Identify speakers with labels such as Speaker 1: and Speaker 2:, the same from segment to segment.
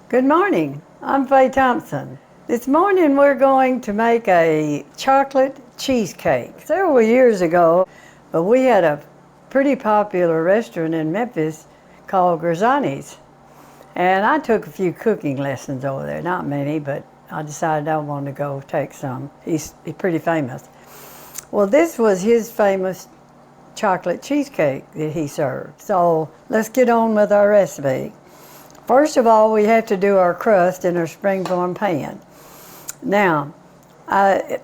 Speaker 1: Good morning, I'm Faye Thompson. This morning we're going to make a chocolate cheesecake. Several years ago, we had a pretty popular restaurant in Memphis called Grisani's. And I took a few cooking lessons over there, not many, but I decided I wanted to go take some. He's pretty famous. Well, this was his famous chocolate cheesecake that he served. So let's get on with our recipe. First of all, we have to do our crust in our springform pan. Now,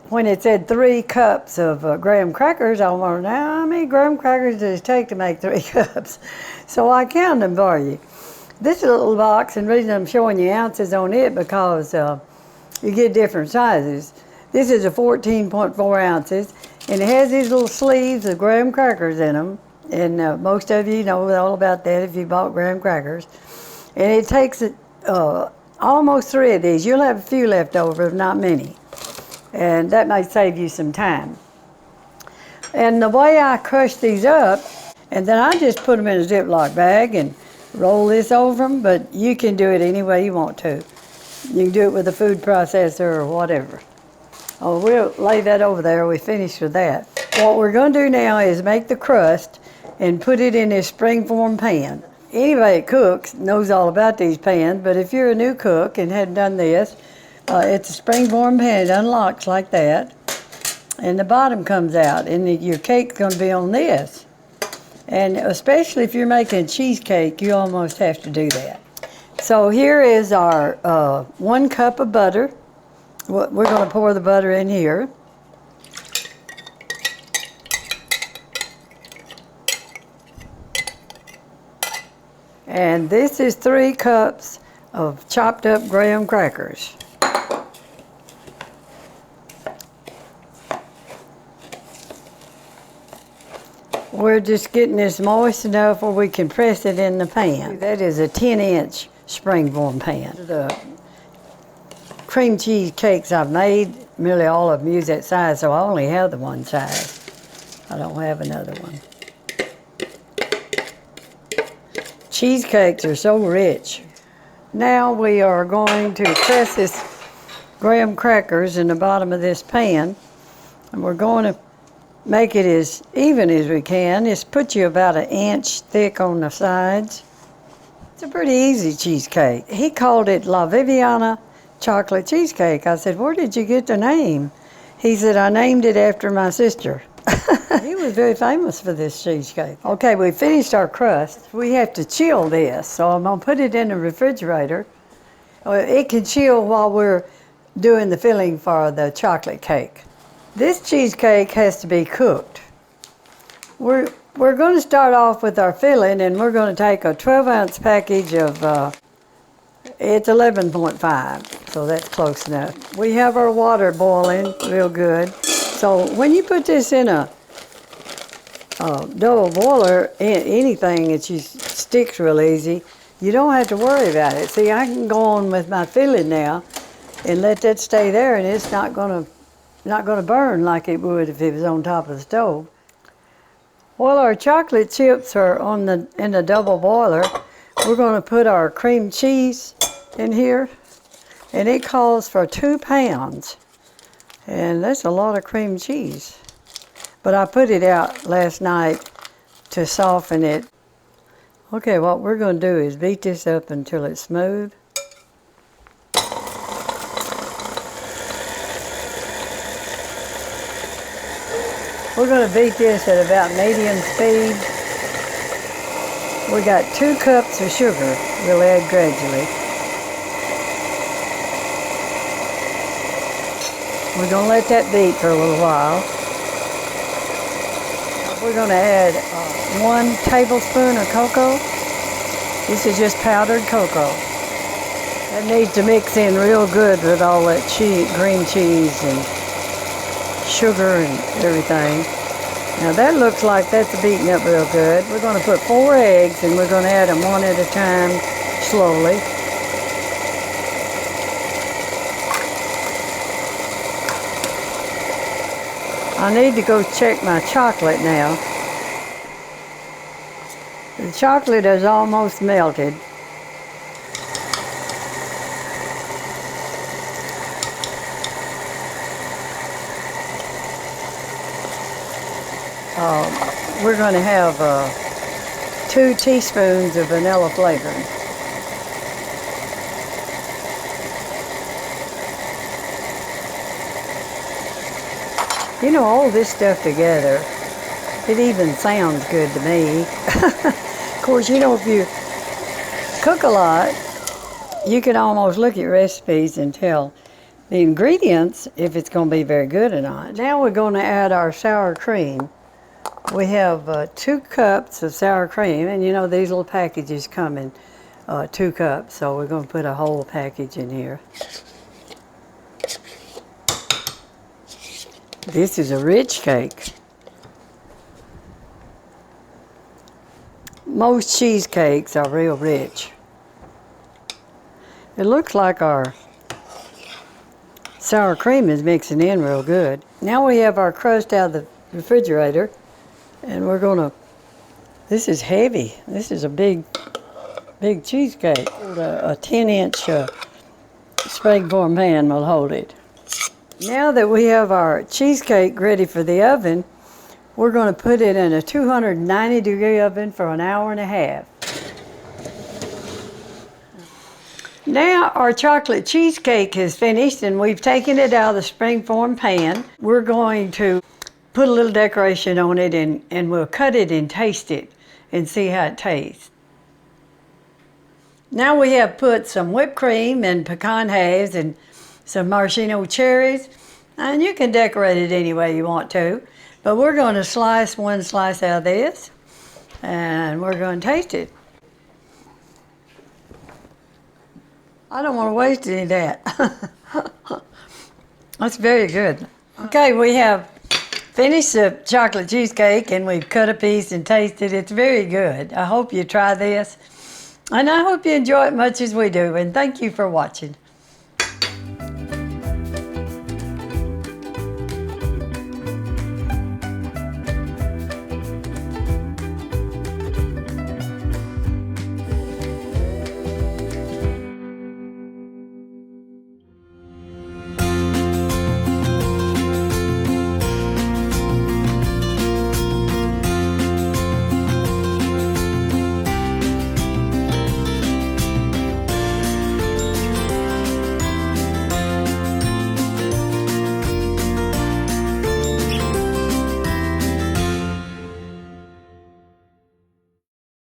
Speaker 1: when it said 3 cups of graham crackers, I wanted to know how many graham crackers does it take to make 3 cups? So I counted them for you. This little box, and the reason I'm showing you ounces on it because you get different sizes. This is a 14.4 ounces, and it has these little sleeves of graham crackers in them. And most of you know all about that if you bought graham crackers. And it takes almost 3 of these. You'll have a few left over, not many. And that might save you some time. And the way I crush these up, and then I just put them in a Ziploc bag and roll this over them, but you can do it any way you want to. You can do it with a food processor or whatever. Oh, we'll lay that over there. We finished with that. What we're going to do now is make the crust and put it in this springform pan. Anybody that cooks knows all about these pans, but if you're a new cook and hadn't done this, it's a springform pan. It unlocks like that, and the bottom comes out, and your cake's going to be on this. And especially if you're making cheesecake, you almost have to do that. So here is our 1 cup of butter. We're going to pour the butter in here. And this is 3 cups of chopped up graham crackers. We're just getting this moist enough where we can press it in the pan. That is a 10-inch springform pan. The cream cheese cakes I've made, nearly all of them use that size, so I only have the one size. I don't have another one. Cheesecakes are so rich. Now we are going to press this graham crackers in the bottom of this pan, and we're going to make it as even as we can. Just put you about 1 inch thick on the sides. It's a pretty easy cheesecake. He called it La Viviana chocolate cheesecake. I said, where did you get the name? He said, I named it after my sister. He was very famous for this cheesecake. Okay, we finished our crust. We have to chill this, so I'm gonna put it in the refrigerator. It can chill while we're doing the filling for the chocolate cake. This cheesecake has to be cooked. We're going to start off with our filling, and we're going to take a 12-ounce package of, it's 11.5, so that's close enough. We have our water boiling real good. So when you put this in a double boiler, anything that sticks real easy, you don't have to worry about it. See, I can go on with my filling now and let that stay there, and it's not going to burn like it would if it was on top of the stove. While our chocolate chips are in the double boiler, we're going to put our cream cheese in here, and it calls for 2 pounds. And that's a lot of cream cheese. But I put it out last night to soften it. Okay, what we're going to do is beat this up until it's smooth. We're going to beat this at about medium speed. We got 2 cups of sugar. We'll add gradually. We're going to let that beat for a little while. We're going to add 1 tablespoon of cocoa. This is just powdered cocoa. That needs to mix in real good with all that green cheese and sugar and everything. Now that looks like that's beaten up real good. We're going to put 4 eggs, and we're going to add them 1 at a time slowly. I need to go check my chocolate now. The chocolate is almost melted. we're going to have 2 teaspoons of vanilla flavoring. You know, all this stuff together, it even sounds good to me. Of course, you know, if you cook a lot, you can almost look at recipes and tell the ingredients if it's going to be very good or not. Now we're going to add our sour cream. We have 2 cups of sour cream, and you know these little packages come in 2 cups, so we're going to put a whole package in here. This is a rich cake. Most cheesecakes are real rich. It looks like our sour cream is mixing in real good. Now we have our crust out of the refrigerator, and we're gonna, this is heavy. This is a big cheesecake. A 10-inch springform pan will hold it. Now that we have our cheesecake ready for the oven, we're going to put it in a 290-degree oven for an hour and a half. Now our chocolate cheesecake is finished, and we've taken it out of the springform pan. We're going to put a little decoration on it, and we'll cut it and taste it and see how it tastes. Now we have put some whipped cream and pecan halves and some maraschino cherries, and you can decorate it any way you want to, but we're going to slice 1 slice out of this, and we're going to taste it. I don't want to waste any of that. That's very good. Okay, we have finished the chocolate cheesecake, and we've cut a piece and tasted it. It's very good. I hope you try this, and I hope you enjoy it much as we do, and thank you for watching.